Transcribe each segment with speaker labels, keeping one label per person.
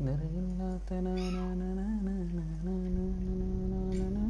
Speaker 1: നിറയില്ലാത്ത നാ നാ നാ നാ നാ നാ നാ നാ നാ നാ നാ.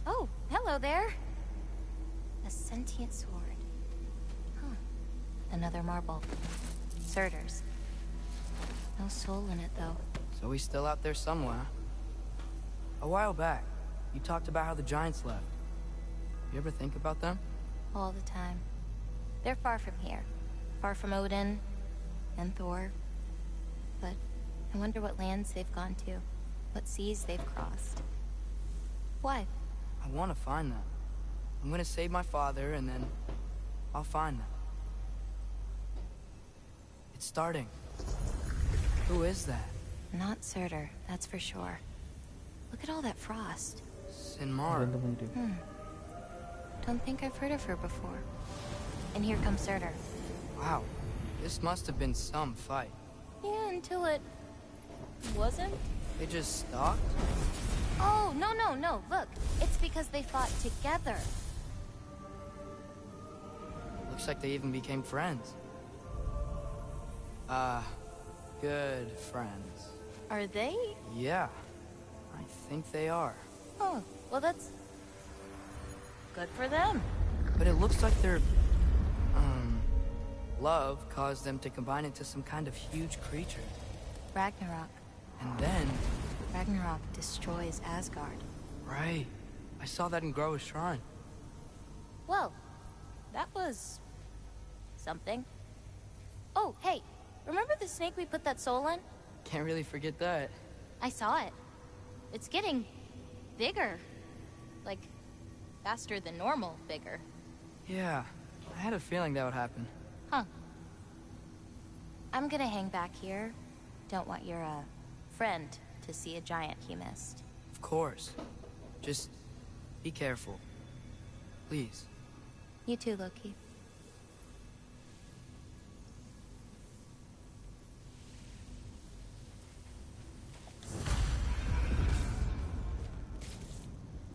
Speaker 2: Oh, hello there. A sentient sword. Huh. Another marble. Surtur's. No soul in it, though.
Speaker 3: So he's still out there somewhere. A while back, you talked about how the giants left. You ever think about them?
Speaker 2: All the time. They're far from here. Far from Odin and Thor. But I wonder what lands they've gone to. What seas they've crossed. Why?
Speaker 3: I want to find them. I'm gonna save my father, and then I'll find them. It's starting. Who is that?
Speaker 2: Not Surtur, that's for sure. Look at all that frost.
Speaker 3: Sinmar.
Speaker 2: Don't think I've heard of her before. And here comes Surtur.
Speaker 3: Wow. This must have been some fight.
Speaker 2: Yeah, until it wasn't.
Speaker 3: They just stopped?
Speaker 2: Oh, no. Look, it's because they fought together.
Speaker 3: Looks like they even became friends. Good friends.
Speaker 2: Are they?
Speaker 3: Yeah, I think they are.
Speaker 2: Oh, well that's good for them.
Speaker 3: But it looks like their, love caused them to combine into some kind of huge creature.
Speaker 2: Ragnarok.
Speaker 3: And then...
Speaker 2: Ragnarok destroys Asgard.
Speaker 3: Right. I saw that in Groa's shrine.
Speaker 2: Well, that was... something. Oh, hey, remember the snake we put that soul in?
Speaker 3: Can't really forget that.
Speaker 2: I saw it. It's getting bigger. Like, faster than normal bigger.
Speaker 3: Yeah, I had a feeling that would happen.
Speaker 2: Huh. I'm gonna hang back here. Don't want your, friend to see a giant he missed.
Speaker 3: Of course. Just be careful. Please.
Speaker 2: You too, Loki.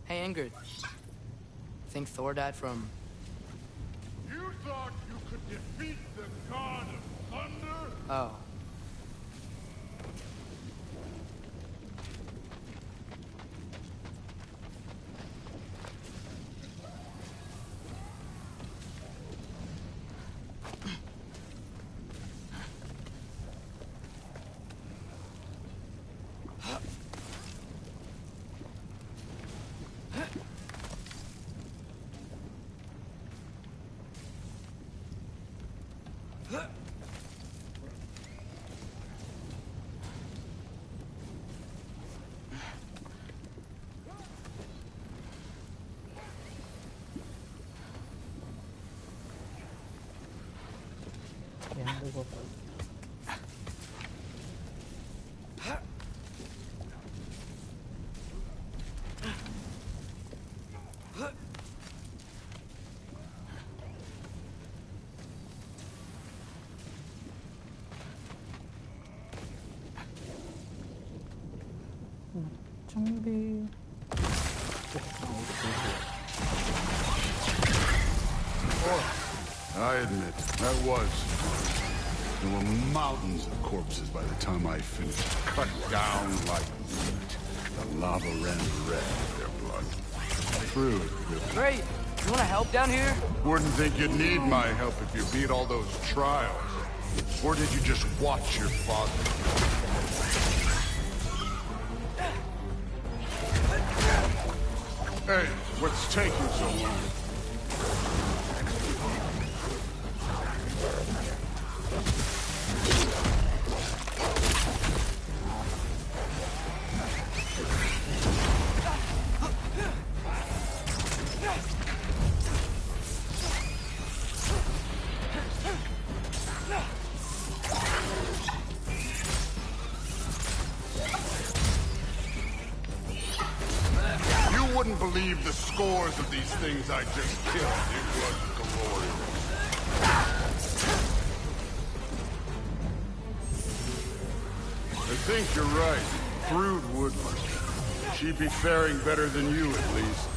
Speaker 3: Hey, Ingrid. Think Thor died from...
Speaker 4: You thought you could defeat the god of thunder?
Speaker 3: Oh.
Speaker 1: 준비.
Speaker 4: I admit, that was. There were mountains of corpses by the time I finished. Cut down like meat. The lava ran red with their blood. True.
Speaker 3: Great. You wanna help down here?
Speaker 4: Wouldn't think you'd need my help if you beat all those trials. Or did you just watch your father? Hey, what's taking so long? Wouldn't believe the scores of these things I just killed. It was glorious. I think you're right. Thrud would. She'd be faring better than you, at least.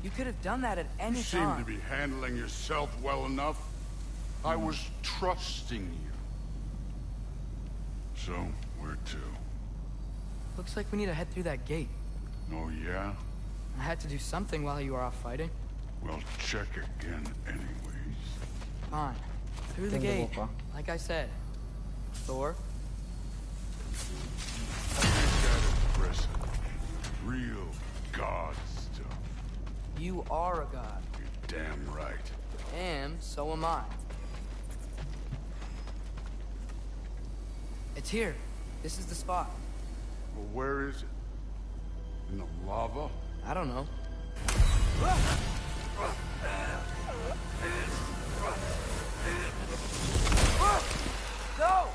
Speaker 3: You could have done that at any
Speaker 4: You
Speaker 3: time.
Speaker 4: seem to be handling yourself well enough. I was trusting you. So, where to?
Speaker 3: Looks like we need to head through that gate.
Speaker 4: Oh, yeah?
Speaker 3: I had to do something while you were off fighting.
Speaker 4: Well, check again anyways.
Speaker 3: Fine. Through the gate. Like I said. Thor?
Speaker 4: Impressive. Real god stuff.
Speaker 3: You are a god.
Speaker 4: You're damn right.
Speaker 3: And so am I. It's here. This is the spot.
Speaker 4: Well, where is it? In the lava?
Speaker 3: I don't know. No!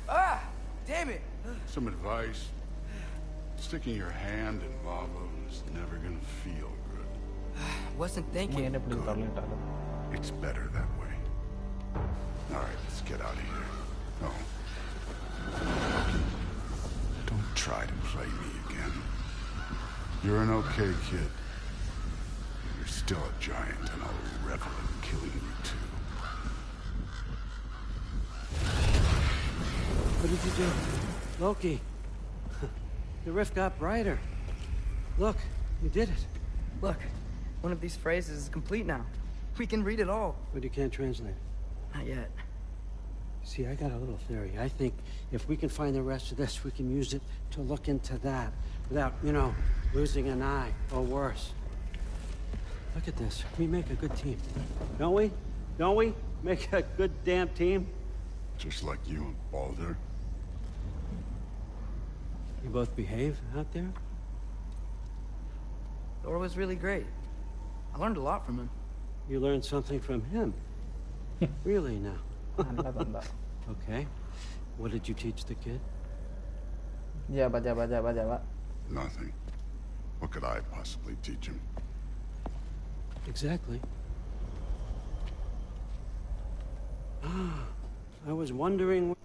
Speaker 3: Ah! Damn it!
Speaker 4: Some advice? Sticking your hand in lava is never gonna feel good.
Speaker 3: Wasn't thinking.
Speaker 4: It's better that way. Alright, let's get out of here. Oh. Don't try to play me again. You're an okay kid. You're still a giant, and I'll revel in killing you too.
Speaker 1: What did you do? Loki. The rift got brighter. Look, you did it.
Speaker 3: Look, one of these phrases is complete now. We can read it all.
Speaker 1: But you can't translate.
Speaker 3: Not yet.
Speaker 1: See, I got a little theory. I think if we can find the rest of this, we can use it to look into that without, you know, losing an eye or worse. Look at this. We make a good team. Don't we? Don't we? Make a good damn team?
Speaker 4: Just like you and Baldur.
Speaker 1: You both behave out there?
Speaker 3: Thor was really great. I learned a lot from him.
Speaker 1: You learned something from him? Really now?
Speaker 5: Mantap, mantap.
Speaker 1: Okay. What did you teach the kid?
Speaker 5: Jabat, jabat, jabat, jabat.
Speaker 4: Nothing. What could I possibly teach him?
Speaker 1: Exactly. I was wondering...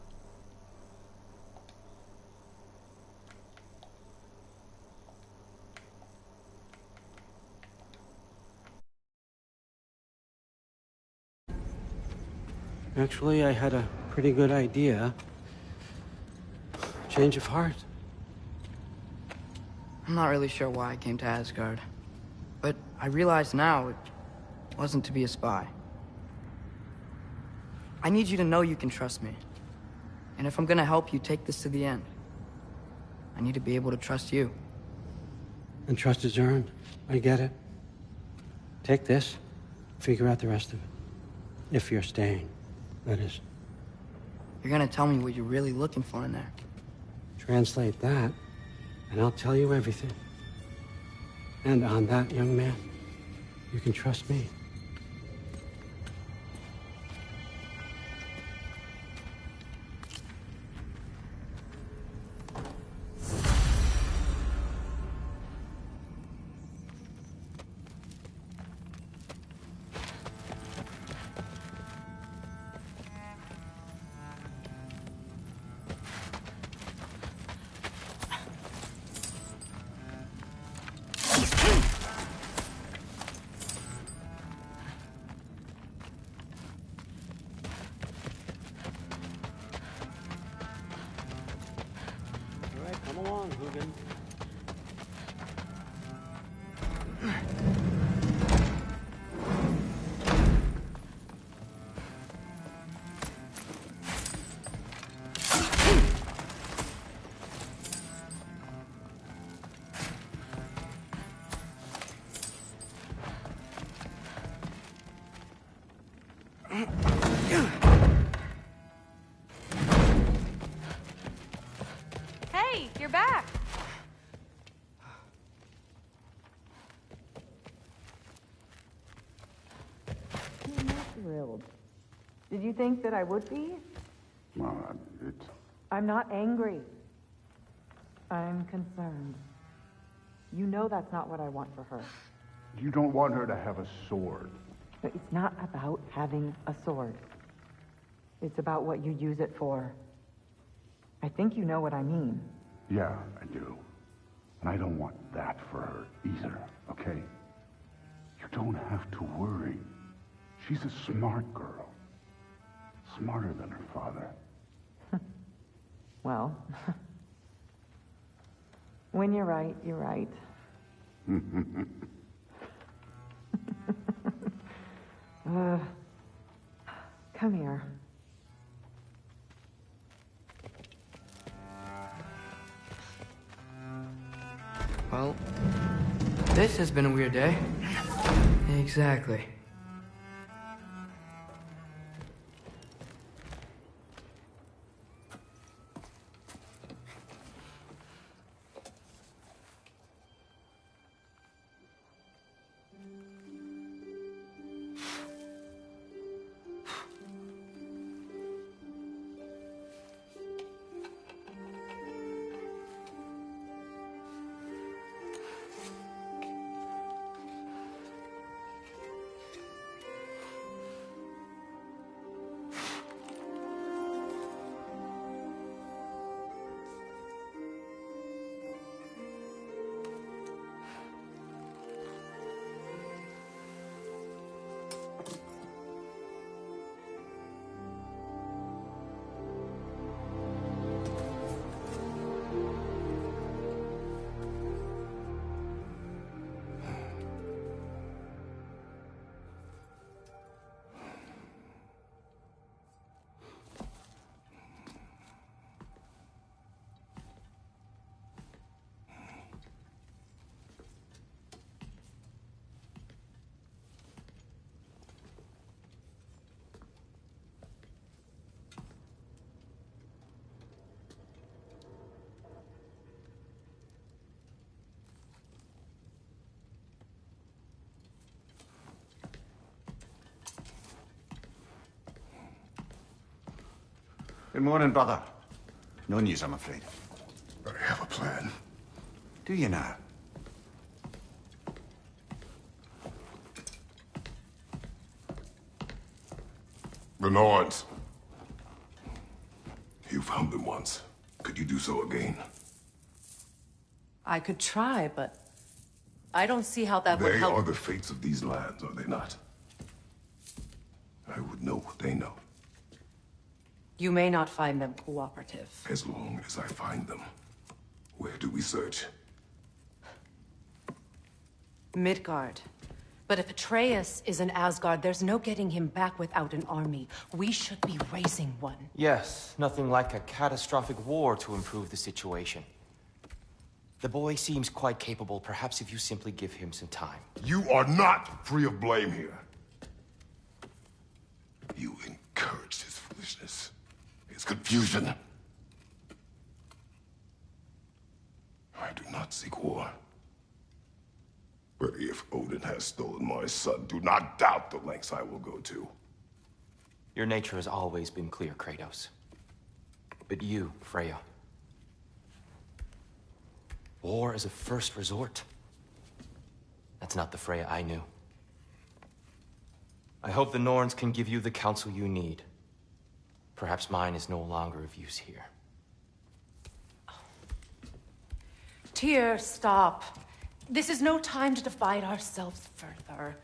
Speaker 1: Actually, I had a pretty good idea. Change of heart.
Speaker 3: I'm not really sure why I came to Asgard. But I realize now it wasn't to be a spy. I need you to know you can trust me. And if I'm gonna help you take this to the end, I need to be able to trust you.
Speaker 1: And trust is earned. I get it. Take this. Figure out the rest of it. If you're staying, that is.
Speaker 3: You're gonna tell me what you're really looking for in there.
Speaker 1: Translate that, and I'll tell you everything. And on that, young man, you can trust me. Come along, Hugin.
Speaker 6: Hey, you're back.
Speaker 7: I'm not thrilled. Did you think that I would be?
Speaker 4: Well, it's...
Speaker 7: I'm not angry. I'm concerned. You know that's not what I want for her.
Speaker 4: You don't want her to have a sword.
Speaker 7: But it's not about having a sword. It's about what you use it for. I think you know what I mean.
Speaker 4: Yeah, I do. And I don't want that for her either, okay? You don't have to worry. She's a smart girl. Smarter than her father.
Speaker 7: Well, when you're right, you're right. Come here.
Speaker 3: Well, this has been a weird day. Exactly.
Speaker 8: Good morning, brother. No news, I'm afraid.
Speaker 4: I have a plan.
Speaker 8: Do you now?
Speaker 9: The Norns. You found them once. Could you do so again?
Speaker 10: I could try, but I don't see how that would
Speaker 9: They
Speaker 10: help.
Speaker 9: are the fates of these lands, are they not? I would know what they know,
Speaker 10: You may not find them cooperative.
Speaker 9: as long as I find them. Where do we search?
Speaker 10: Midgard. But if Atreus is in Asgard, there's no getting him back without an army. We should be raising one.
Speaker 11: Yes, nothing like a catastrophic war to improve the situation. The boy seems quite capable. Perhaps if you simply give him some time.
Speaker 9: You are not free of blame here. You encouraged his foolishness, his confusion. I do not seek war. But if Odin has stolen my son, do not doubt the lengths I will go to.
Speaker 11: Your nature has always been clear, Kratos. But you, Freya. War is a first resort. That's not the Freya I knew. I hope the Norns can give you the counsel you need. Perhaps mine is no longer of use here.
Speaker 10: Tyr, stop. This is no time to divide ourselves further.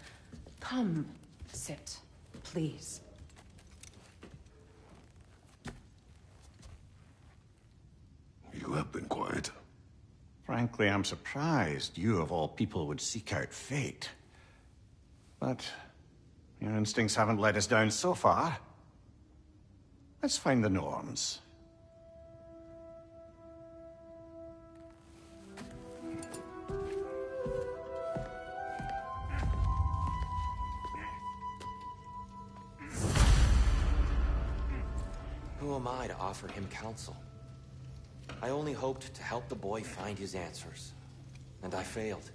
Speaker 10: Come, sit, please.
Speaker 9: You have been quiet.
Speaker 8: Frankly, I'm surprised you, of all people, would seek out fate. But your instincts haven't let us down so far. Let's find the Norns.
Speaker 11: Who am I to offer him counsel? I only hoped to help the boy find his answers. And I failed.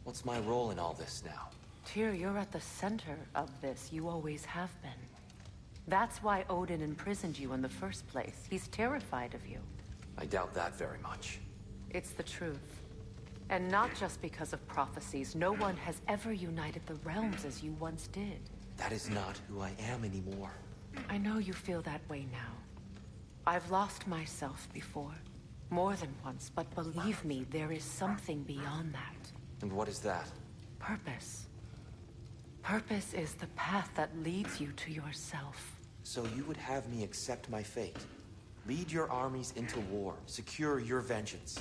Speaker 11: What's my role in all this now?
Speaker 10: Tyr, you're at the center of this. You always have been. That's why Odin imprisoned you in the first place. He's terrified of you.
Speaker 11: I doubt that very much.
Speaker 10: It's the truth. And not just because of prophecies. No one has ever united the realms as you once did.
Speaker 11: That is not who I am anymore.
Speaker 10: I know you feel that way now. I've lost myself before. More than once, but believe me, there is something beyond that.
Speaker 11: And what is that?
Speaker 10: Purpose. Purpose is the path that leads you to yourself.
Speaker 11: So you would have me accept my fate? Lead your armies into war, secure your vengeance.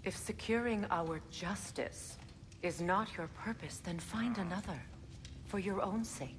Speaker 10: If securing our justice is not your purpose, then find another. For your own sake.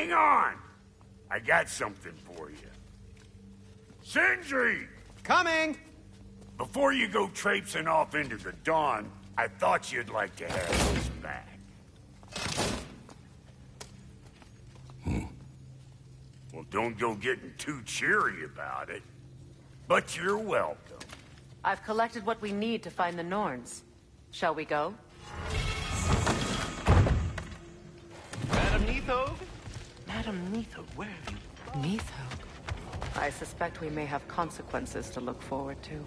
Speaker 12: Hang on! I got something for you. Sindri!
Speaker 8: Coming!
Speaker 12: Before you go traipsing off into the dawn, I thought you'd like to have this back. Well, don't go getting too cheery about it. But you're welcome.
Speaker 10: I've collected what we need to find the Norns. Shall we go?
Speaker 13: Madam Neathog? Madam Neathog, where have you...
Speaker 10: Neathog? I suspect we may have consequences to look forward to.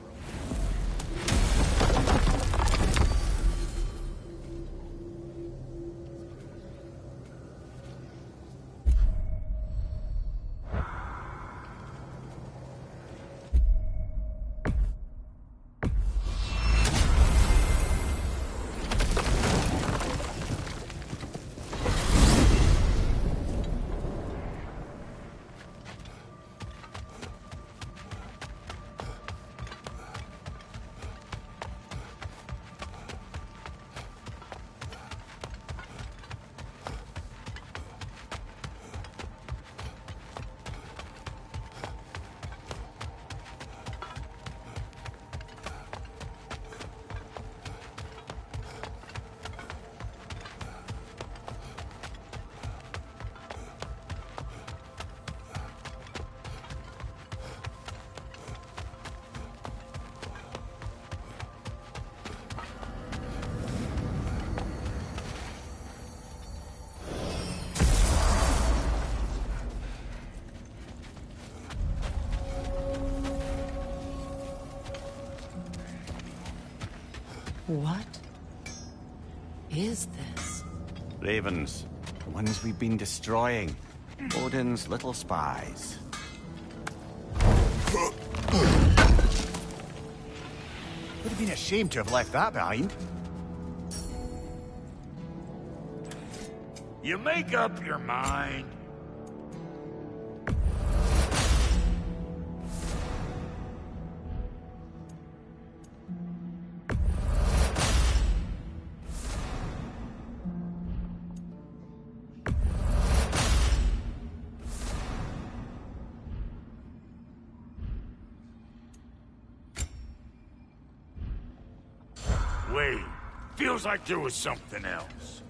Speaker 10: What is this?
Speaker 8: Ravens. The ones we've been destroying. Odin's little spies. Would have been ashamed to have left that behind.
Speaker 12: You make up your mind. Wait, feels like there was something else.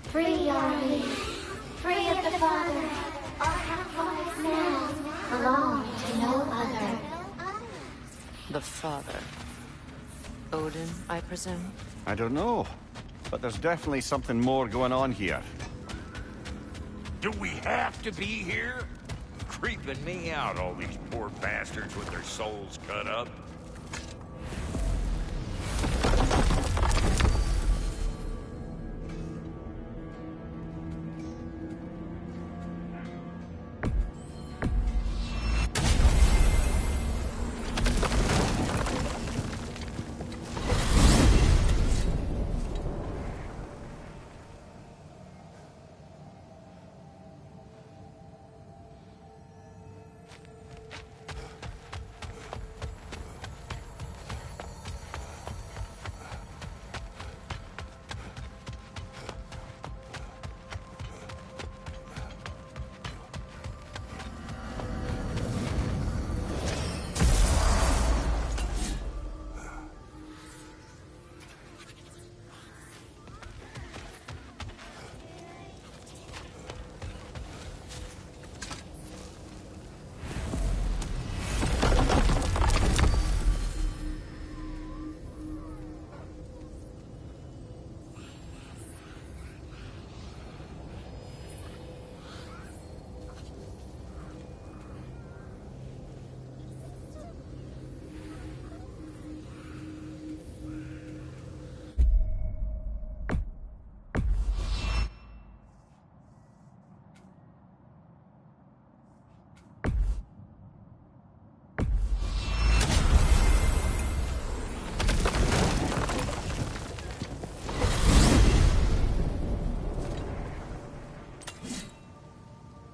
Speaker 14: Free are we, free of the Father. Our half-lives now belong to no other.
Speaker 10: The Father. Odin, I presume?
Speaker 8: I don't know, but there's definitely something more going on here.
Speaker 12: Do we have to be here? Creeping me out, all these poor bastards with their souls cut up.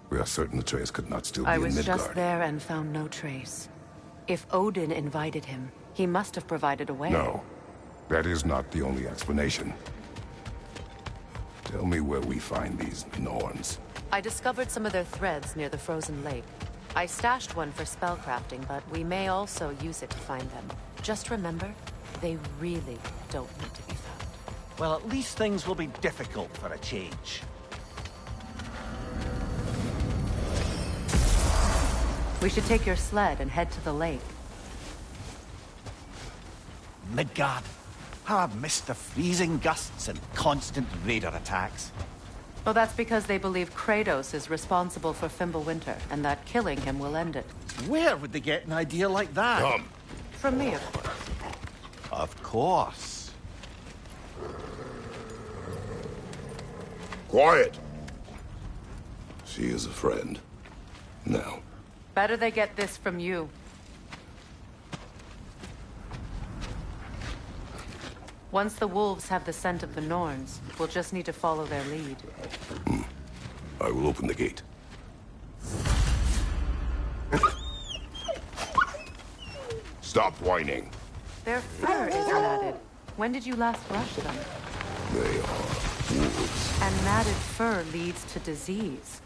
Speaker 9: We are certain the trace could not still be
Speaker 10: I
Speaker 9: in
Speaker 10: was
Speaker 9: Midgard.
Speaker 10: just there and found no trace. If Odin invited him, he must have provided a way.
Speaker 9: No. That is not the only explanation. Tell me where we find these Norns.
Speaker 10: I discovered some of their threads near the frozen lake. I stashed one for spellcrafting, but we may also use it to find them. Just remember, they really don't need to be found.
Speaker 15: Well, at least things will be difficult for a change.
Speaker 10: We should take your sled and head to the lake.
Speaker 15: Midgard. How I've missed the freezing gusts and constant raider attacks.
Speaker 10: Well, that's because they believe Kratos is responsible for Fimbulwinter, and that killing him will end it.
Speaker 15: Where would they get an idea like that?
Speaker 9: Come.
Speaker 10: From me, of course.
Speaker 15: Of course.
Speaker 9: Quiet! She is a friend. Now.
Speaker 10: Better they get this from you. Once the wolves have the scent of the Norns, we'll just need to follow their lead.
Speaker 9: I will open the gate. Stop whining.
Speaker 10: Their fur is matted. When did you last brush them?
Speaker 9: They are wolves.
Speaker 10: And matted fur leads to disease.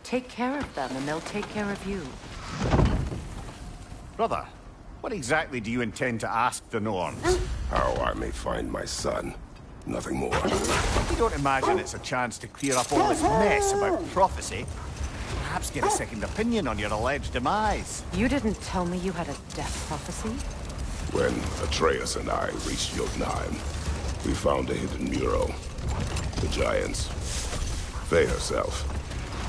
Speaker 10: Take care of them, and they'll take care of you.
Speaker 8: Brother, what exactly do you intend to ask the Norns?
Speaker 9: How I may find my son. Nothing more.
Speaker 8: You don't imagine it's a chance to clear up all this mess about prophecy? Perhaps get a second opinion on your alleged demise.
Speaker 10: You didn't tell me you had a death prophecy?
Speaker 9: When Atreus and I reached Jotunheim, we found a hidden mural. The Giants, Faye herself,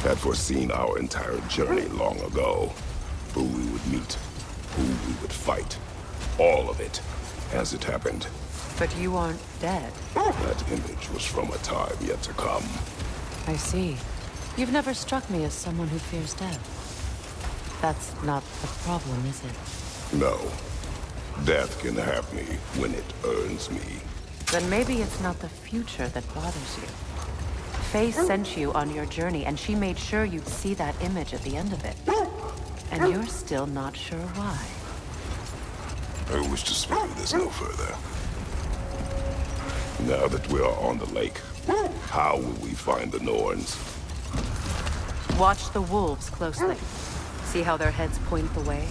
Speaker 9: had foreseen our entire journey long ago. Who we would meet, who we would fight. All of it, as it happened.
Speaker 10: But you aren't dead.
Speaker 9: That image was from a time yet to come.
Speaker 10: I see. You've never struck me as someone who fears death. That's not the problem, is it?
Speaker 9: No. Death can have me when it earns me.
Speaker 10: Then maybe it's not the future that bothers you. Faye sent you on your journey, and she made sure you'd see that image at the end of it. And you're still not sure why.
Speaker 9: I wish to speak of this no further. Now that we are on the lake, how will we find the Norns?
Speaker 10: Watch the wolves closely. See how their heads point the way?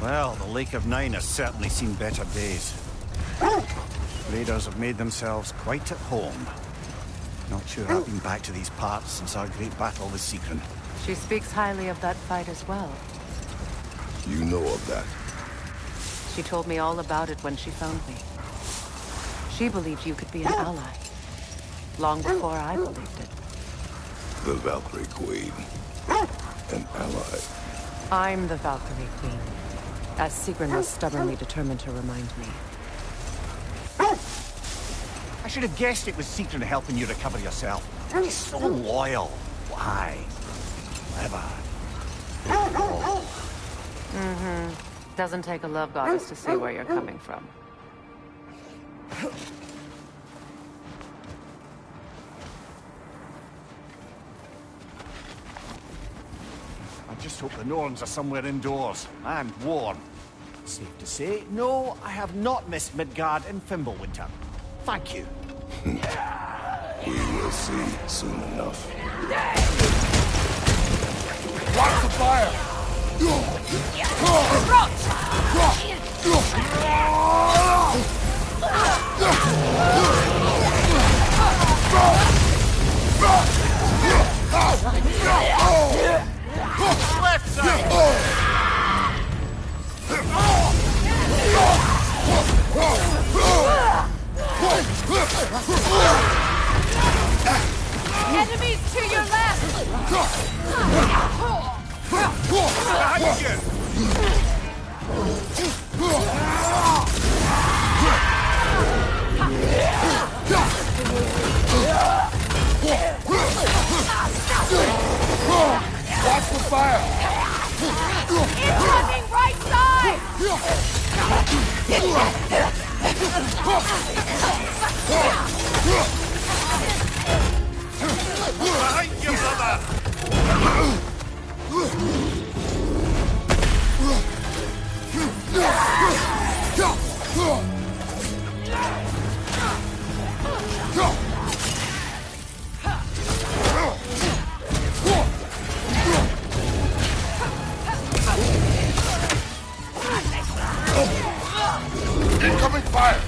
Speaker 8: Well, the Lake of Nine has certainly seen better days. Raiders have made themselves quite at home. Not sure I've been back to these parts since our great battle with Sigrun.
Speaker 10: She speaks highly of that fight as well.
Speaker 9: You know of that?
Speaker 10: She told me all about it when she found me. She believed you could be an ally. Long before I believed it.
Speaker 9: The Valkyrie Queen. An ally.
Speaker 10: I'm the Valkyrie Queen. As Sigrun was stubbornly determined to remind me.
Speaker 8: I should have guessed it was Sigrun helping you recover yourself. She's so loyal. Why? Clever.
Speaker 10: Mm-hmm. Doesn't take a love goddess to see where you're coming from.
Speaker 8: I just hope the Norns are somewhere indoors and warm. Safe to say, no, I have not missed Midgard in Fimbulwinter. Thank you.
Speaker 9: We will see soon enough.
Speaker 4: Watch the fire!
Speaker 12: Left side!
Speaker 6: Enemies to your left!
Speaker 12: Behind you!
Speaker 4: Watch the fire!
Speaker 6: Incoming right side!
Speaker 12: Behind you, brother!
Speaker 4: Incoming fire!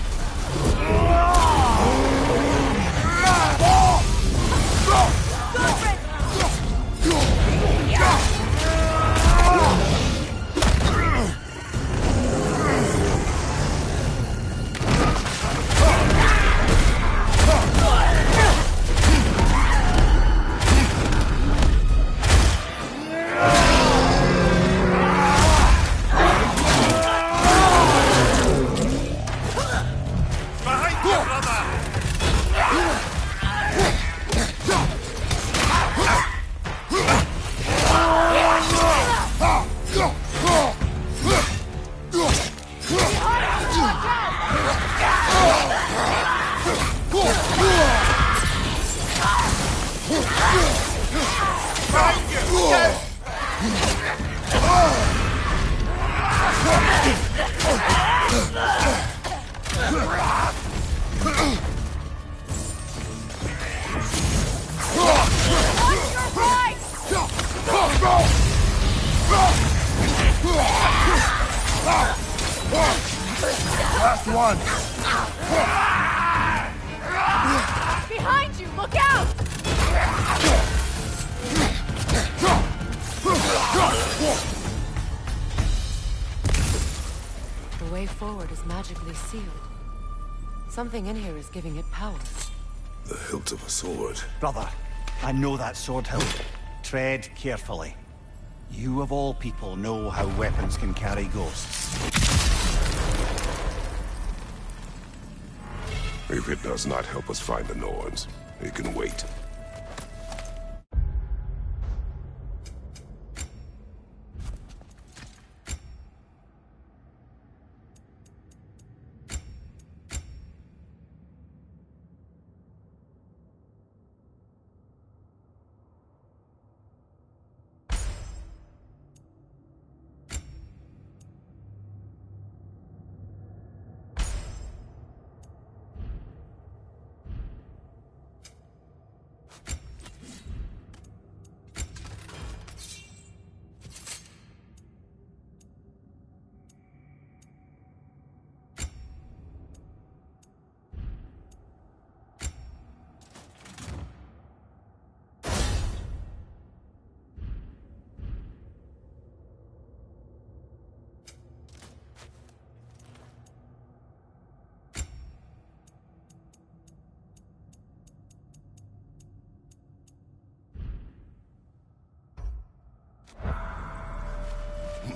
Speaker 4: Last one!
Speaker 6: Behind you! Look out!
Speaker 10: The way forward is magically sealed. Something in here is giving it power.
Speaker 9: The hilt of a sword.
Speaker 15: Brother, I know that sword hilt. Tread carefully. You of all people know how weapons can carry ghosts.
Speaker 9: If it does not help us find the Norns, it can wait.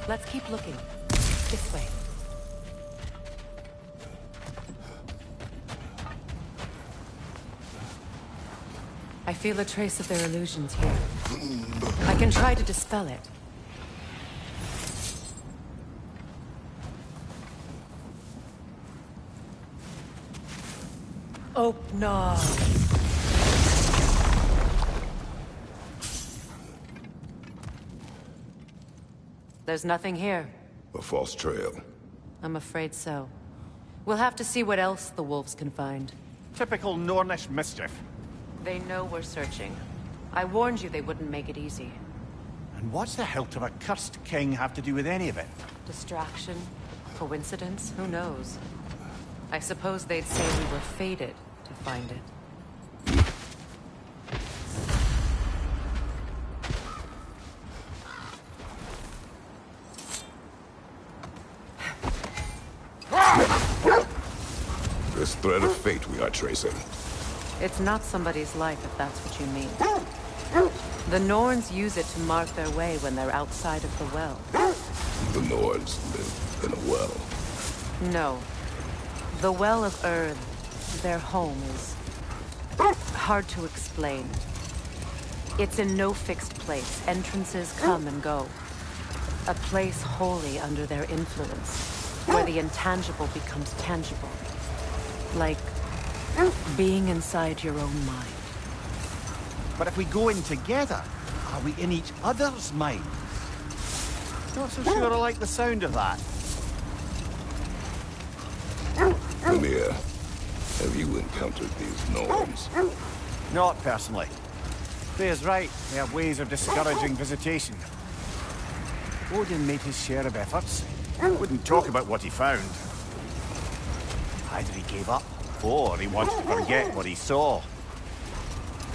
Speaker 10: Let's keep looking. This way. I feel a trace of their illusions here. I can try to dispel it. Oh, no. There's nothing here.
Speaker 9: A false trail.
Speaker 10: I'm afraid so. We'll have to see what else the wolves can find.
Speaker 15: Typical Nornish mischief.
Speaker 10: They know we're searching. I warned you they wouldn't make it easy.
Speaker 15: And what's the hilt of a cursed king have to do with any of it?
Speaker 10: Distraction? Coincidence? Who knows? I suppose they'd say we were fated to find it.
Speaker 9: This thread of fate we are tracing.
Speaker 10: It's not somebody's life, if that's what you mean. The Norns use it to mark their way when they're outside of the well.
Speaker 9: The Norns live in a well.
Speaker 10: No. The Well of Earth, their home, is hard to explain. It's in no fixed place. Entrances come and go. A place wholly under their influence, where the intangible becomes tangible. Like being inside your own mind.
Speaker 15: But if we go in together, are we in each other's mind? Not so sure I like the sound of that.
Speaker 9: Mimir, have you encountered these Norns?
Speaker 15: Not personally. Freya's right. They have ways of discouraging visitation. Odin made his share of efforts. Wouldn't talk about what he found. Either he gave up, or he wants to forget what he saw.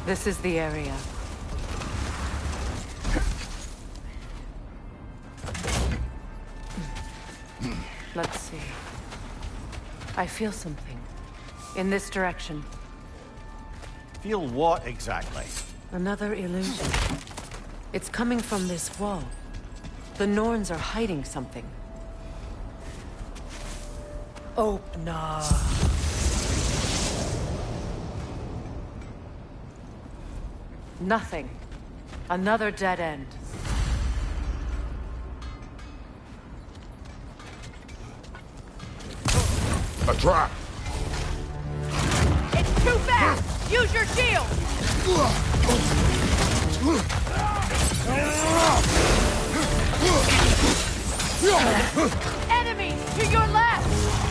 Speaker 10: This is the area. Let's see. I feel something. In this direction.
Speaker 15: Feel what exactly?
Speaker 10: Another illusion. It's coming from this wall. The Norns are hiding something. Oh, nah. Nothing. Another dead end.
Speaker 9: A trap!
Speaker 6: It's too fast! Use your shield! Enemies to your left!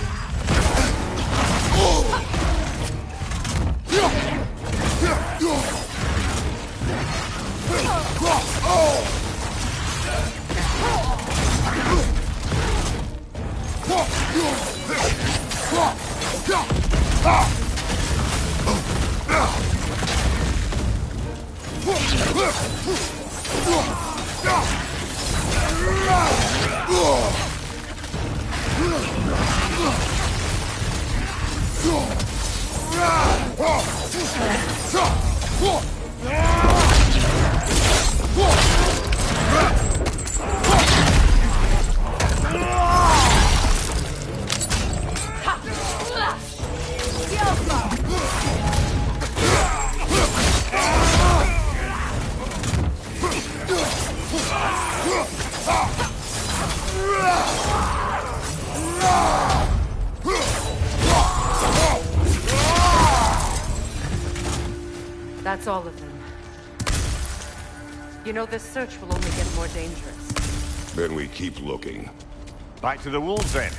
Speaker 10: That's all of them. You know, this search will only get more dangerous.
Speaker 9: Then we keep looking.
Speaker 15: Back to the wolves, then.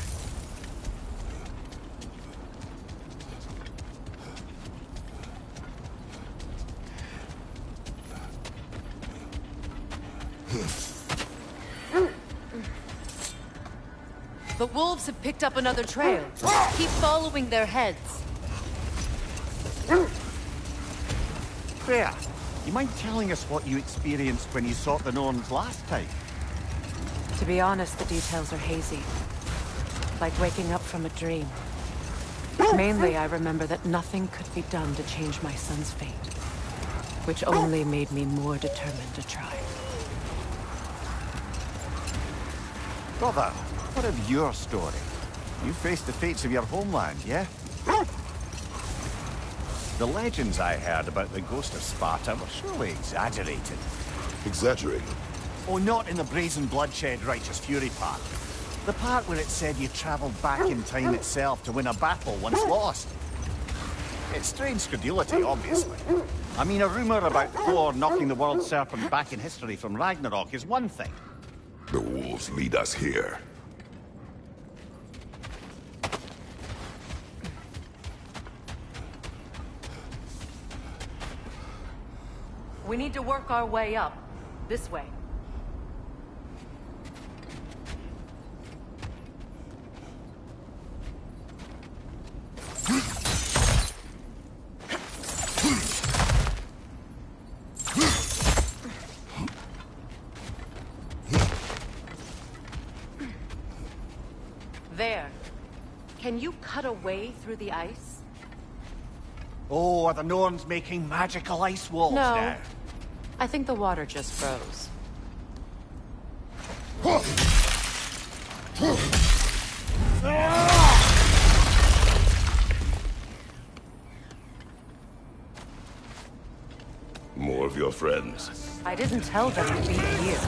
Speaker 10: The wolves have picked up another trail. Keep following their heads.
Speaker 15: Freya, you mind telling us what you experienced when you sought the Norns last time?
Speaker 10: To be honest, the details are hazy. Like waking up from a dream. Mainly, I remember that nothing could be done to change my son's fate. Which only made me more determined to try.
Speaker 15: Brother, what of your story? You faced the fates of your homeland, yeah? The legends I heard about the ghost of Sparta were surely exaggerated.
Speaker 9: Exaggerated?
Speaker 15: Oh, not in the brazen bloodshed righteous fury part. The part where it said you traveled back in time itself to win a battle once lost. It's strange credulity, obviously. I mean, a rumor about Thor knocking the world serpent back in history from Ragnarok is one thing.
Speaker 9: The wolves lead us here.
Speaker 10: We need to work our way up. This way. There. Can you cut a way through the ice?
Speaker 15: Oh, are the Norns making magical ice walls
Speaker 10: No.
Speaker 15: now?
Speaker 10: I think the water just froze.
Speaker 9: More of your friends.
Speaker 10: I didn't tell them to be here.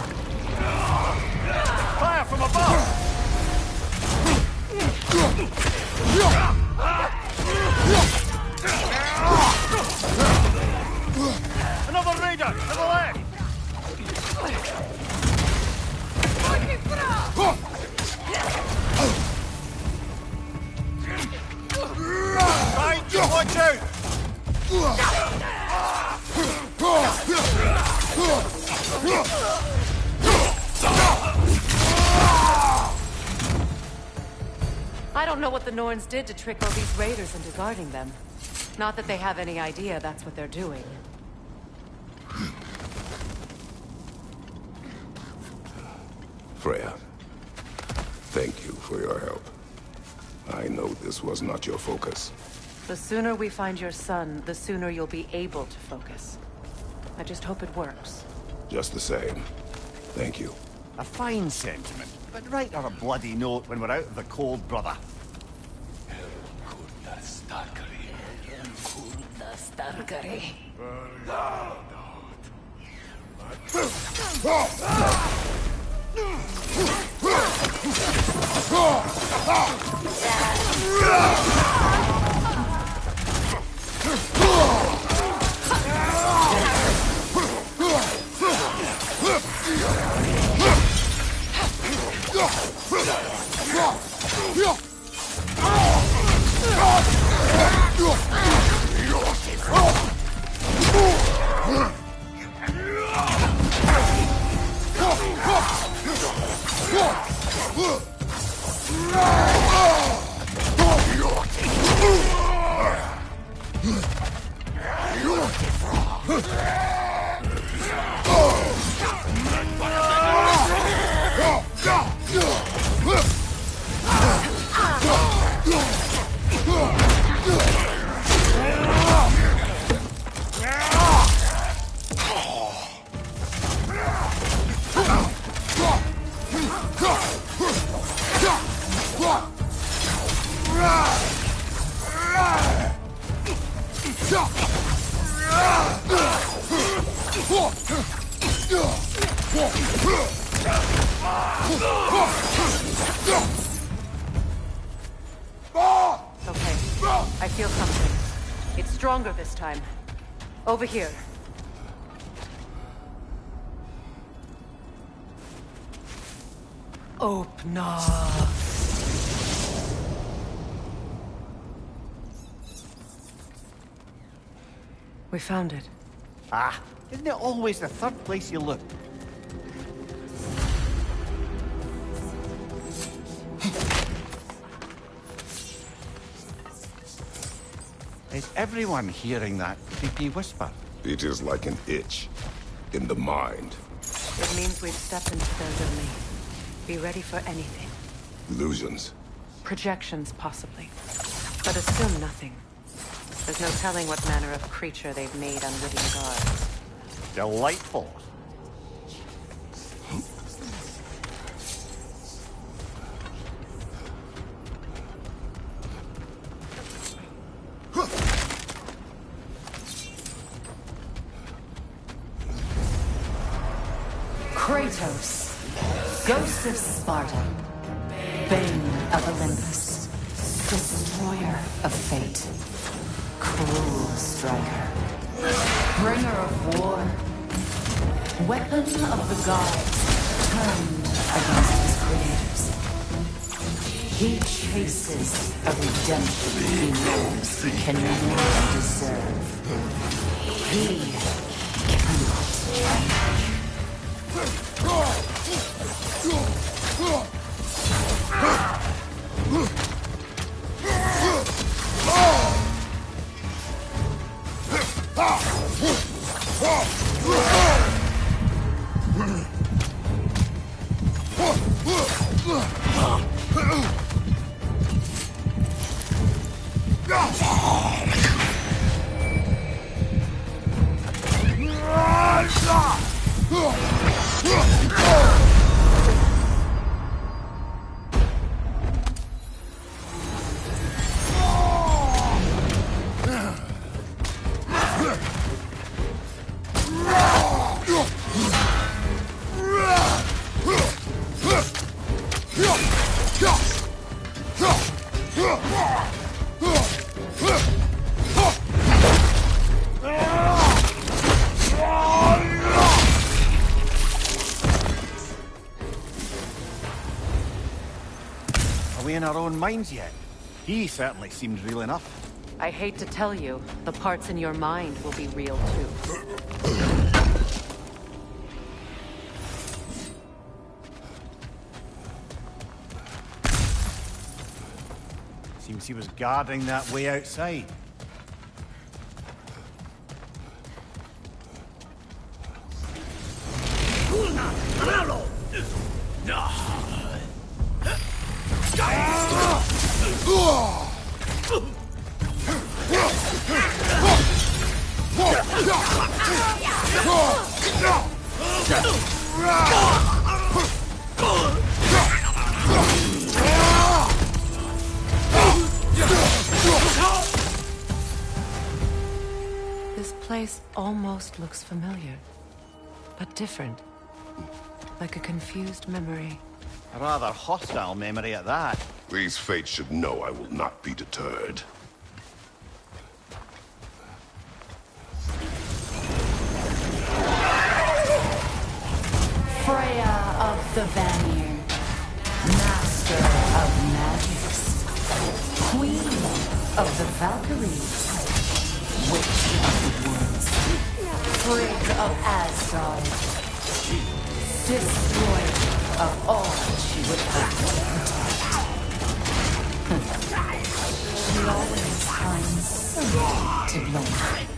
Speaker 15: Fire from above! Another raider to the left! Watch out!
Speaker 10: I don't know what the Norns did to trick all these raiders into guarding them. Not that they have any idea that's what they're doing.
Speaker 9: Freya, thank you for your help. I know this was not your focus.
Speaker 10: The sooner we find your son, the sooner you'll be able to focus. I just hope it works.
Speaker 9: Just the same, thank you.
Speaker 15: A fine sentiment, but write her a bloody note when we're out of the cold, brother.
Speaker 10: Okay, I feel something. It's stronger this time. Over here. Open up. We found it.
Speaker 15: Ah, isn't it always the third place you look? Is everyone hearing that creepy whisper?
Speaker 9: It is like an itch in the mind.
Speaker 10: It means we've stepped into their domain. Be ready for anything.
Speaker 9: Illusions.
Speaker 10: Projections, possibly. But assume nothing. There's no telling what manner of creature they've made unwitting guards.
Speaker 15: Delightful.
Speaker 16: Kratos, Ghost of Sparta, Bane of Olympus, Destroyer of Fate, Cruel Striker, Bringer of War, Weapon of the Gods, turned against his creators. He chases a redemption he knows he can never deserve. He cannot change.
Speaker 15: Are we in our own minds yet? He certainly seemed real enough.
Speaker 10: I hate to tell you, the parts in your mind will be real too.
Speaker 15: Seems he was guarding that way outside.
Speaker 10: This place almost looks familiar, but different. Like a confused memory.
Speaker 15: A rather hostile memory at that.
Speaker 9: These fates should know I will not be deterred.
Speaker 16: Freya of the Vanir, master of magics, queen of the Valkyries, witch of the woods, Frigg of Asgard, destroyer of all she would have to protect. She always finds something to blame.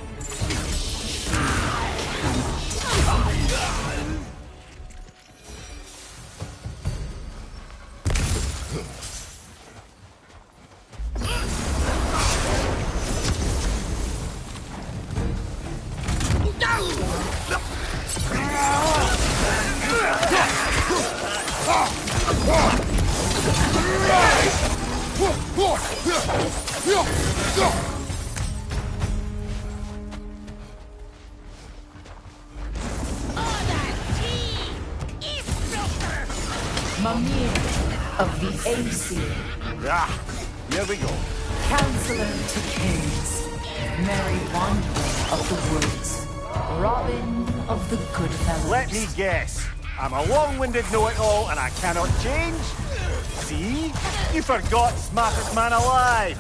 Speaker 16: Mimir of the Aesir.
Speaker 15: Ah, here we go.
Speaker 16: Counselor to kings, Merry Wanderer of the woods, Robin of the Goodfellows.
Speaker 15: Let me guess. I'm a long-winded know-it-all and I cannot change? See? You forgot smartest man alive.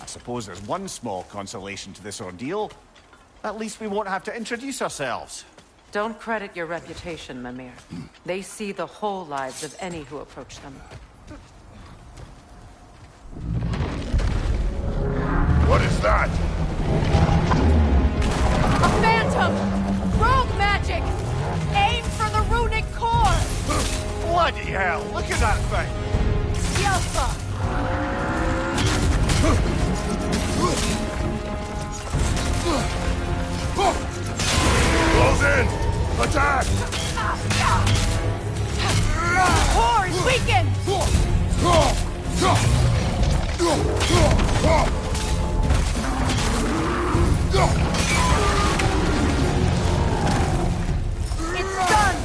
Speaker 15: I suppose there's one small consolation to this ordeal. At least we won't have to introduce ourselves.
Speaker 10: Don't credit your reputation, Mimir. They see the whole lives of any who approach them.
Speaker 9: What is that?
Speaker 6: A phantom! Rogue magic! Aim for the runic core!
Speaker 15: Bloody hell! Look at that thing!
Speaker 6: Yelpa!
Speaker 9: Close in! Attack!
Speaker 6: Core is weakened! It's done!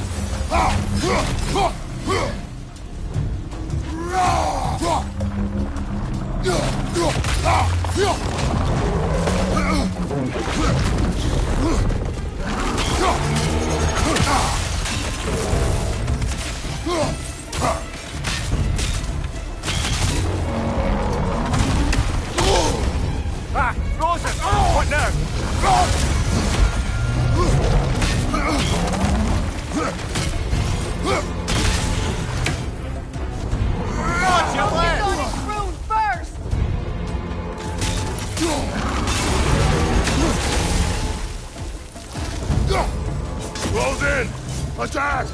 Speaker 15: Ah, Rosa! What now? Watch your
Speaker 6: Focus
Speaker 15: left!
Speaker 6: on its rune first!
Speaker 4: Attack!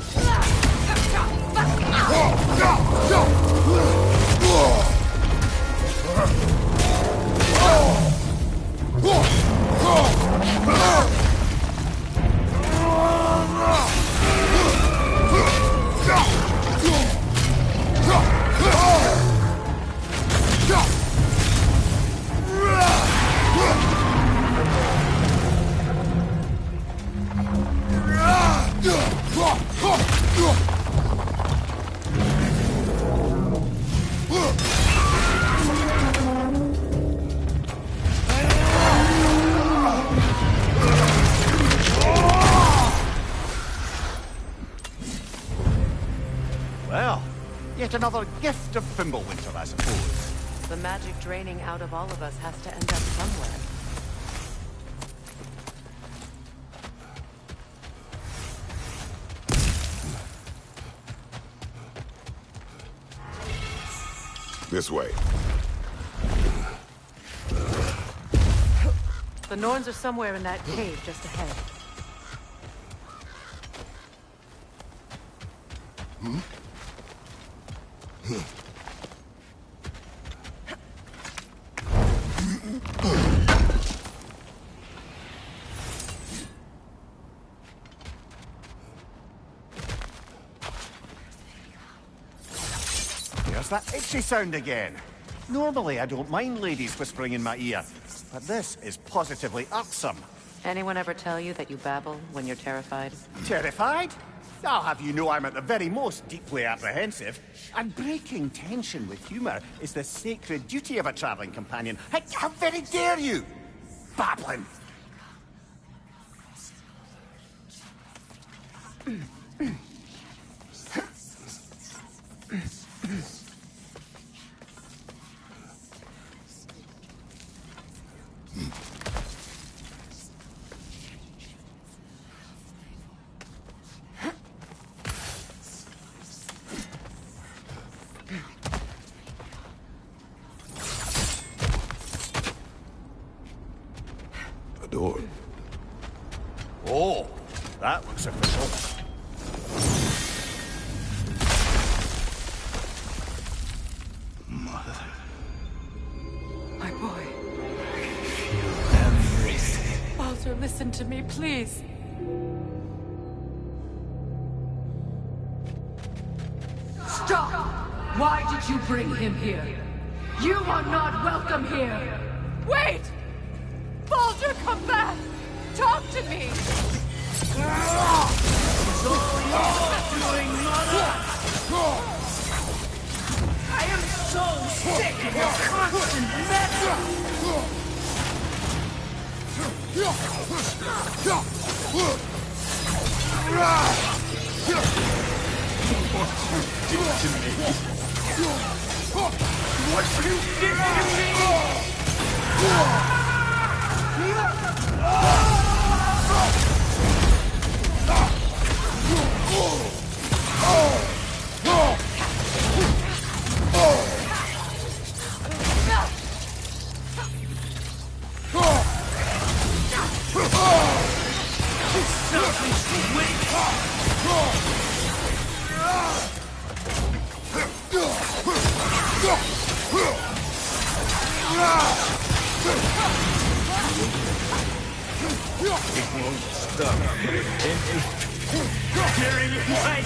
Speaker 15: Well, yet another gift of Fimbulwinter, I suppose.
Speaker 10: The magic draining out of all of us has to end up somewhere.
Speaker 9: This way.
Speaker 10: The Norns are somewhere in that cave just ahead.
Speaker 15: There's that itchy sound again. Normally I don't mind ladies whispering in my ear, but this is positively irksome.
Speaker 10: Anyone ever tell you that you babble when you're terrified?
Speaker 15: Terrified? I'll have you know I'm at the very most deeply apprehensive. And breaking tension with humour is the sacred duty of a travelling companion. How very dare you! Babbling!
Speaker 9: Door.
Speaker 15: Oh, that looks official.
Speaker 9: Mother.
Speaker 6: My boy.
Speaker 13: Feel everything.
Speaker 6: Baldur, listen to me, please. Stop! Why did you bring him here? You are not welcome here! Wait! Baldur, come back! Talk to me!
Speaker 13: It's all your doing, Mother! I am so sick of your constant mess! What you did to me! It won't stop. Tearing in my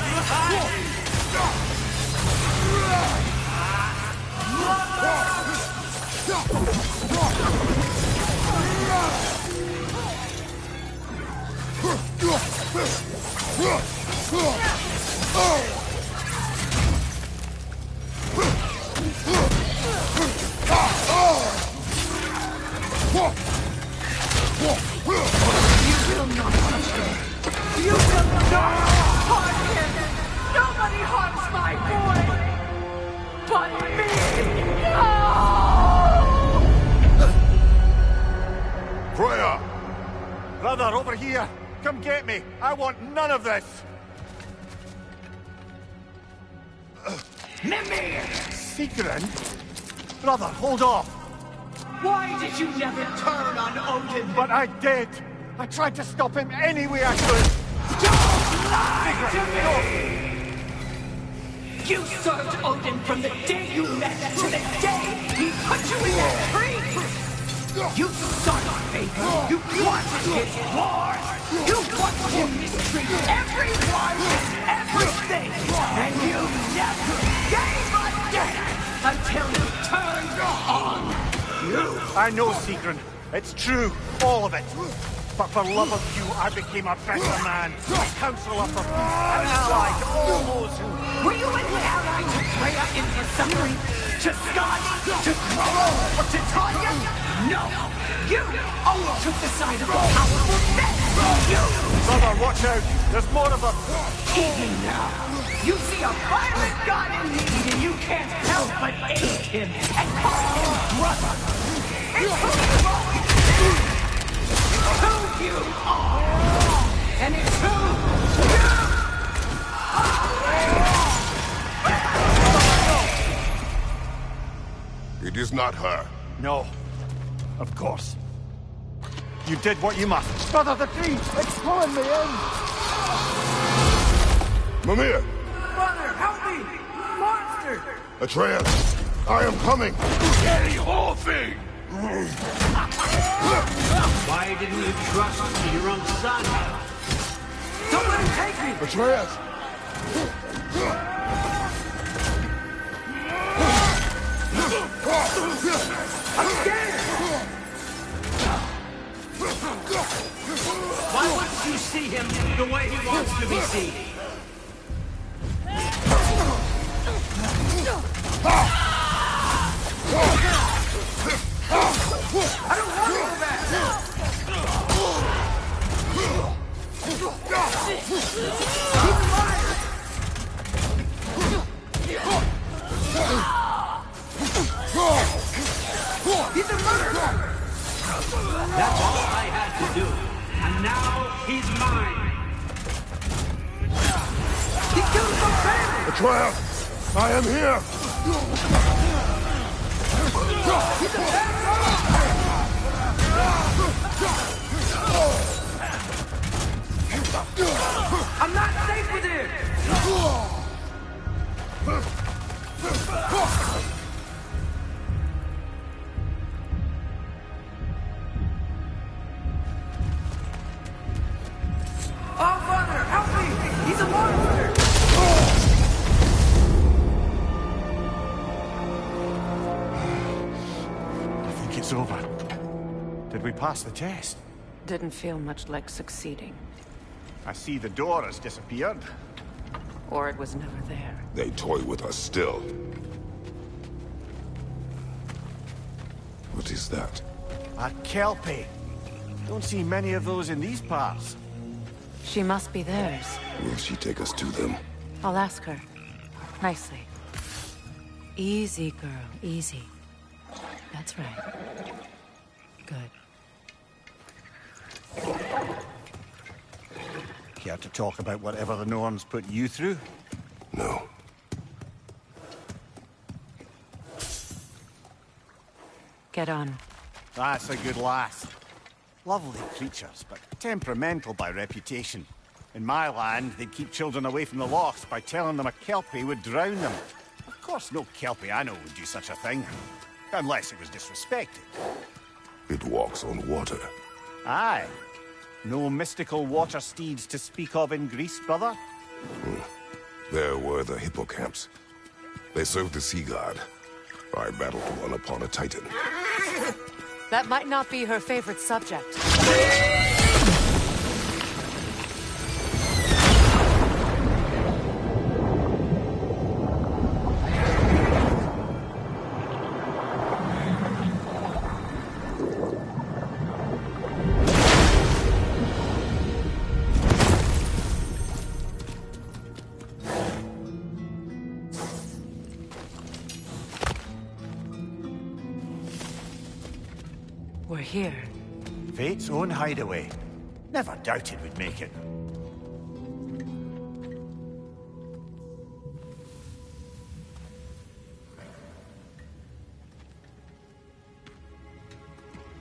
Speaker 6: You will not touch him! You will not harm him! Nobody harms my boy! But me! No!
Speaker 15: Freya! Brother, over here! Come get me! I want none of this!
Speaker 13: Mimir!
Speaker 15: Secret? Brother, hold off!
Speaker 13: Why did you never turn on Odin?
Speaker 15: But I did! I tried to stop him any way I could!
Speaker 13: Stop! lied to me! You served Odin from the day you met to the day he put you in that tree! You started fate! You wanted his wars! You watched him mistreat everyone and everything! And you never gave a damn until he turned on you!
Speaker 15: I know, Sigrun. It's true. All of it. But for love of you, I became a better man. A counselor for peace. An ally to all those who...
Speaker 13: Were you an ally to Freya in her suffering? To Skadi? To Grollo? Or to Tanya? No! You always took the side of the powerful men! You!
Speaker 15: Brother, watch out! There's more of them!
Speaker 13: Even now, you see a violent god in need and you can't help but aid him and call him brother! It's who you are! It's who you are! And it's who you are!
Speaker 9: It is not her.
Speaker 15: No. Of course. You did what you must. Brother, the tree! It's pulling me in!
Speaker 9: Mimir!
Speaker 13: Brother, help me! Monster!
Speaker 9: Atreus! I am coming!
Speaker 12: Get the whole thing!
Speaker 1: Why didn't you trust your own son?
Speaker 13: Don't let him take me!
Speaker 9: Atreus!
Speaker 13: I'm scared!
Speaker 1: Why wouldn't you see him the way he wants to be seen?
Speaker 13: I don't want to go back! He's alive! He's a murderer!
Speaker 1: That's all I had to do. And now he's mine.
Speaker 13: He killed some family!
Speaker 9: Atreus! I am here!
Speaker 13: He's a bad I'm not safe with him! Oh, Father, help me! He's a monster!
Speaker 15: I think it's over. Did we pass the test?
Speaker 10: Didn't feel much like succeeding.
Speaker 15: I see the door has disappeared.
Speaker 10: Or it was never there.
Speaker 9: They toy with us still. What is that?
Speaker 15: A Kelpie. Don't see many of those in these parts.
Speaker 10: She must be theirs.
Speaker 9: Will she take us to them?
Speaker 10: I'll ask her. Nicely. Easy, girl. Easy. That's right. Good.
Speaker 15: Care to talk about whatever the Norns put you through?
Speaker 9: No.
Speaker 10: Get on.
Speaker 15: That's a good lass. Lovely creatures, but temperamental by reputation. In my land, they'd keep children away from the lochs by telling them a Kelpie would drown them. Of course, no Kelpie I know would do such a thing. Unless it was disrespected.
Speaker 9: It walks on water.
Speaker 15: Aye. No mystical water steeds to speak of in Greece, brother?
Speaker 9: There were the hippocamps. They served the sea god. I battled one upon a titan.
Speaker 10: That might not be her favorite subject. We're here.
Speaker 15: Fate's own hideaway. Never doubted we'd make it.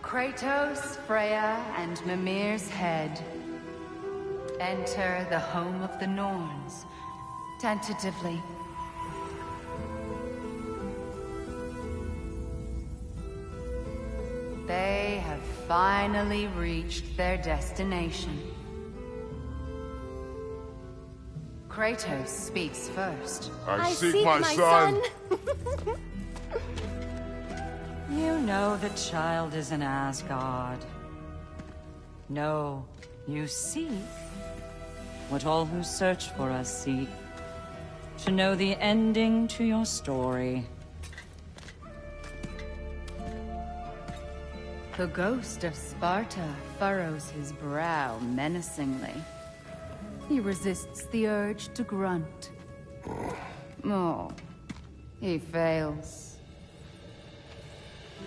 Speaker 16: Kratos, Freya, and Mimir's head. Enter the home of the Norns. Tentatively. They have finally reached their destination. Kratos speaks first.
Speaker 4: I seek my son.
Speaker 17: You know the child is in Asgard. No, you seek what all who search for us seek. To know the ending to your story.
Speaker 16: The ghost of Sparta furrows his brow menacingly. He resists the urge to grunt. Oh, he fails.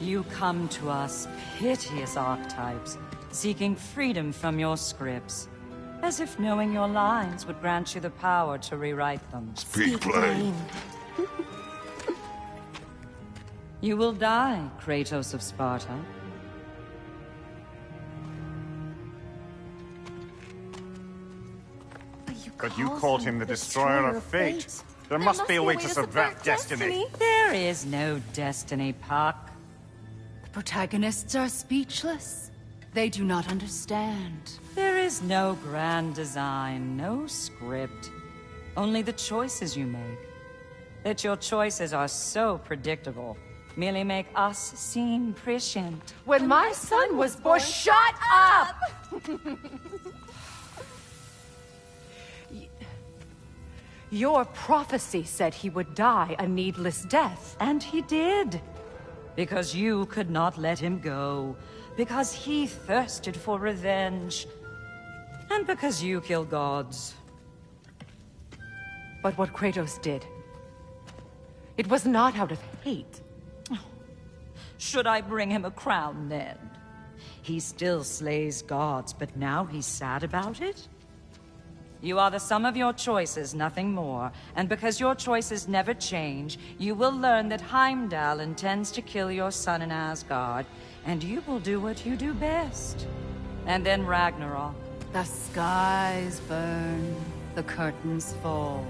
Speaker 17: You come to us, piteous archetypes, seeking freedom from your scripts. As if knowing your lines would grant you the power to rewrite them.
Speaker 9: Speak plain.
Speaker 17: You will die, Kratos of Sparta.
Speaker 8: But you called him the Destroyer of Fate. There must be a way to subvert destiny.
Speaker 17: There is no destiny, Puck.
Speaker 16: The protagonists are speechless. They do not understand.
Speaker 17: There is no grand design, no script. Only the choices you make. That your choices are so predictable merely make us seem prescient.
Speaker 6: When my son was born, shut up! Your prophecy said he would die a needless death.
Speaker 17: And he did. Because you could not let him go. Because he thirsted for revenge. And because you kill gods.
Speaker 6: But what Kratos did, it was not out of hate.
Speaker 17: Should I bring him a crown then? He still slays gods, but now he's sad about it? You are the sum of your choices, nothing more. And because your choices never change, you will learn that Heimdall intends to kill your son in Asgard, and you will do what you do best. And then Ragnarok.
Speaker 16: The skies burn, the curtains fall.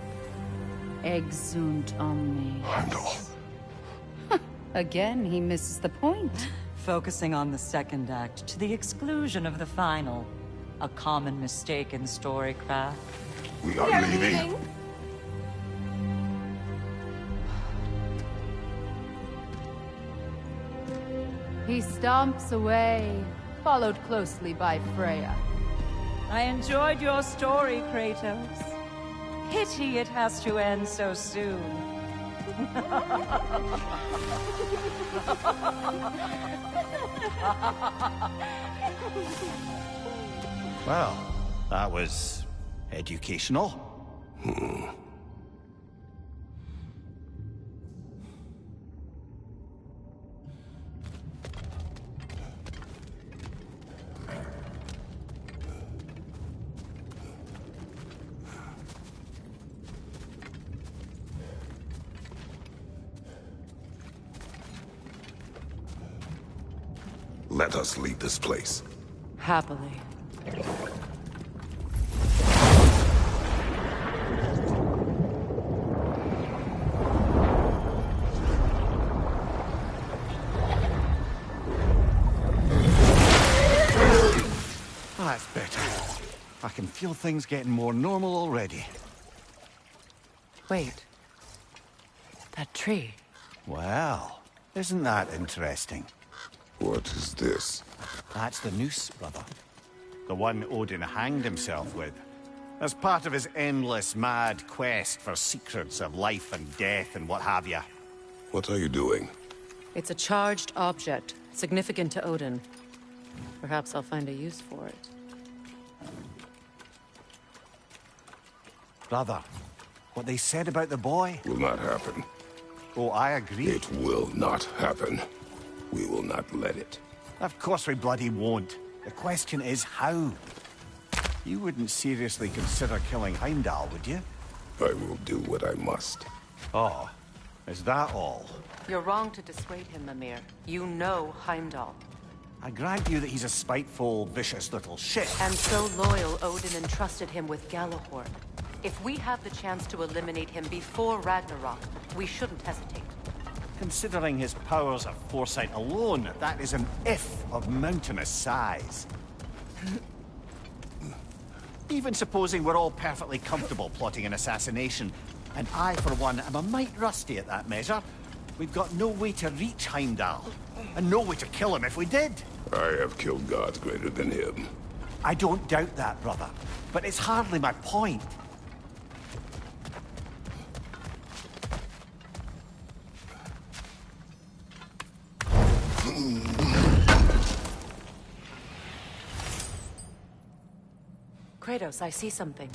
Speaker 16: Exunt omnes.
Speaker 9: Heimdall.
Speaker 16: Again, he misses the point.
Speaker 17: Focusing on the second act to the exclusion of the final. A common mistake in storycraft.
Speaker 9: We are leaving.
Speaker 16: He stomps away, followed closely by Freya.
Speaker 17: I enjoyed your story, Kratos. Pity it has to end so soon.
Speaker 15: Well, that was educational.
Speaker 9: Let us leave this place.
Speaker 6: Happily.
Speaker 15: That's better. I can feel things getting more normal already.
Speaker 6: Wait. That tree.
Speaker 15: Well, isn't that interesting?
Speaker 9: What is this?
Speaker 15: That's the noose, brother. The one Odin hanged himself with. As part of his endless, mad quest for secrets of life and death and what have you.
Speaker 9: What are you doing?
Speaker 6: It's a charged object, significant to Odin. Perhaps I'll find a use for it.
Speaker 15: Brother, what they said about the boy?
Speaker 9: Will not happen.
Speaker 15: Oh, I agree.
Speaker 9: It will not happen. We will not let it.
Speaker 15: Of course we bloody won't. The question is how. You wouldn't seriously consider killing Heimdall, would you?
Speaker 9: I will do what I must.
Speaker 15: Oh, is that all?
Speaker 6: You're wrong to dissuade him, Mimir. You know Heimdall.
Speaker 15: I grant you that he's a spiteful, vicious little shit.
Speaker 10: And so loyal, Odin entrusted him with Galahorn. If we have the chance to eliminate him before Ragnarok, we shouldn't hesitate.
Speaker 15: Considering his powers of foresight alone, that is an if of mountainous size. Even supposing we're all perfectly comfortable plotting an assassination, and I, for one, am a mite rusty at that measure, we've got no way to reach Heimdall, and no way to kill him if we did.
Speaker 9: I have killed gods greater than him.
Speaker 15: I don't doubt that, brother, but it's hardly my point.
Speaker 10: Kratos, I see something.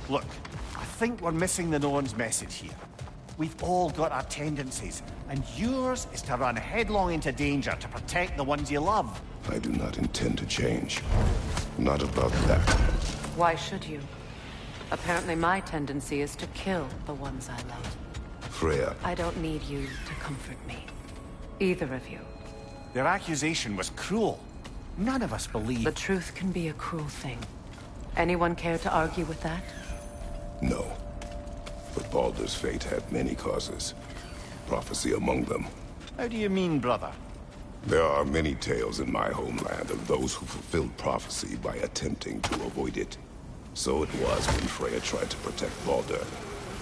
Speaker 15: Look, I think we're missing the Norn's message here. We've all got our tendencies, and yours is to run headlong into danger to protect the ones you love.
Speaker 9: I do not intend to change. Not about that.
Speaker 10: Why should you? Apparently my tendency is to kill the ones I love.
Speaker 9: Freya.
Speaker 10: I don't need you to comfort me. Either of you.
Speaker 15: Their accusation was cruel. None of us believe...
Speaker 10: The truth can be a cruel thing. Anyone care to argue with that?
Speaker 9: No. But Baldur's fate had many causes. Prophecy among them.
Speaker 15: How do you mean, brother?
Speaker 9: There are many tales in my homeland of those who fulfilled prophecy by attempting to avoid it. So it was when Freya tried to protect Baldur.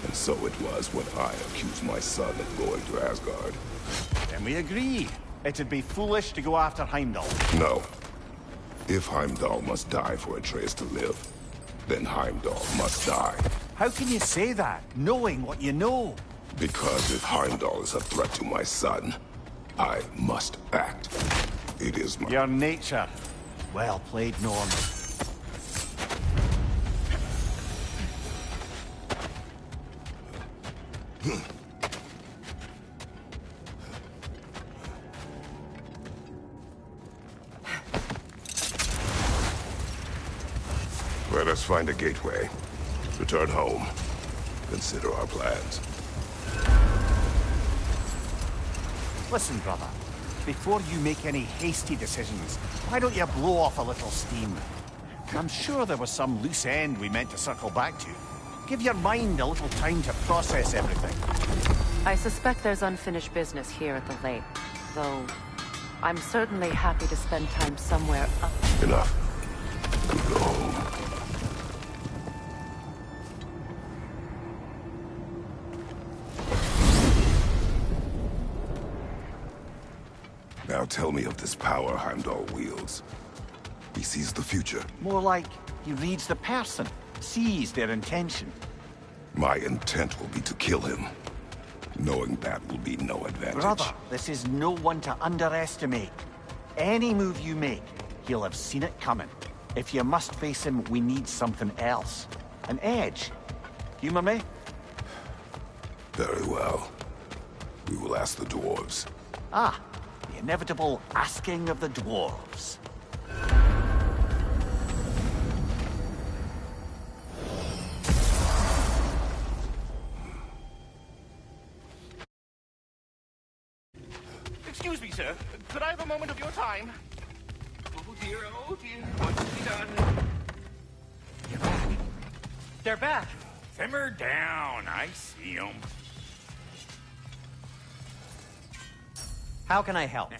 Speaker 9: And so it was when I accused my son of going to Asgard.
Speaker 15: Then we agree. It'd be foolish to go after Heimdall.
Speaker 9: No. If Heimdall must die for Atreus to live, then Heimdall must die.
Speaker 15: How can you say that, knowing what you know?
Speaker 9: Because if Heimdall is a threat to my son, I must act. It is my...
Speaker 15: Your nature. Well played, Norn.
Speaker 9: Let us find a gateway. Return home. Consider our plans.
Speaker 15: Listen, brother. Before you make any hasty decisions, why don't you blow off a little steam? I'm sure there was some loose end we meant to circle back to. Give your mind a little time to process everything.
Speaker 10: I suspect there's unfinished business here at the lake. Though, I'm certainly happy to spend time somewhere up.
Speaker 9: Enough. Go home. Now tell me of this power Heimdall wields. He sees the future.
Speaker 15: More like he reads the person, sees their intention.
Speaker 9: My intent will be to kill him. Knowing that will be no advantage.
Speaker 15: Brother, this is no one to underestimate. Any move you make, he'll have seen it coming. If you must face him, we need something else. An edge. Humor me?
Speaker 9: Very well. We will ask the dwarves.
Speaker 15: Ah, the inevitable asking of the dwarves.
Speaker 18: Excuse me, sir. Could I have a moment of your time? Oh dear, what's to be done?
Speaker 12: You're back.
Speaker 18: They're back.
Speaker 12: Simmer down, I see 'em.
Speaker 19: How can I help?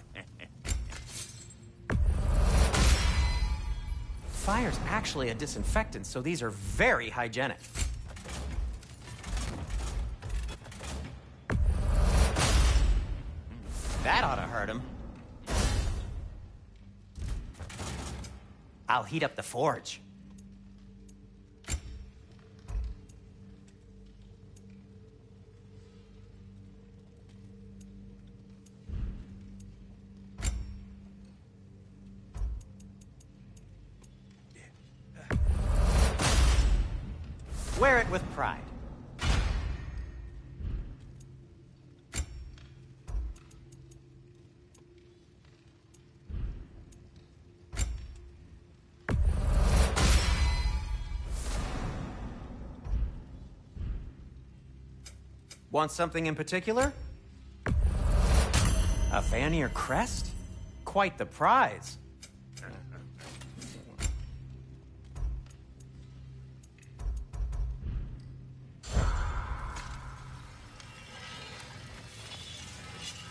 Speaker 19: Fire's actually a disinfectant, so these are very hygienic. That ought to hurt him. I'll heat up the forge. Wear it with pride. Want something in particular? A Vanir crest? Quite the prize.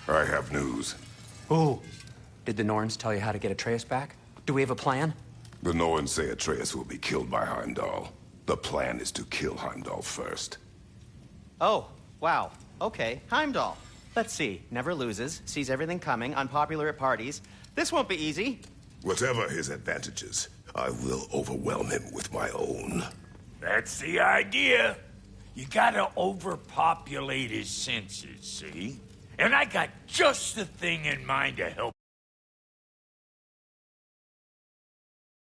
Speaker 9: I have news.
Speaker 19: Ooh. Did the Norns tell you how to get Atreus back? Do we have a plan?
Speaker 9: The Norns say Atreus will be killed by Heimdall. The plan is to kill Heimdall first.
Speaker 19: Oh, wow. Okay, Heimdall. Let's see. Never loses, sees everything coming, unpopular at parties. This won't be easy.
Speaker 9: Whatever his advantages, I will overwhelm him with my own.
Speaker 12: That's the idea. You gotta overpopulate his senses, see? And I got just the thing in mind to help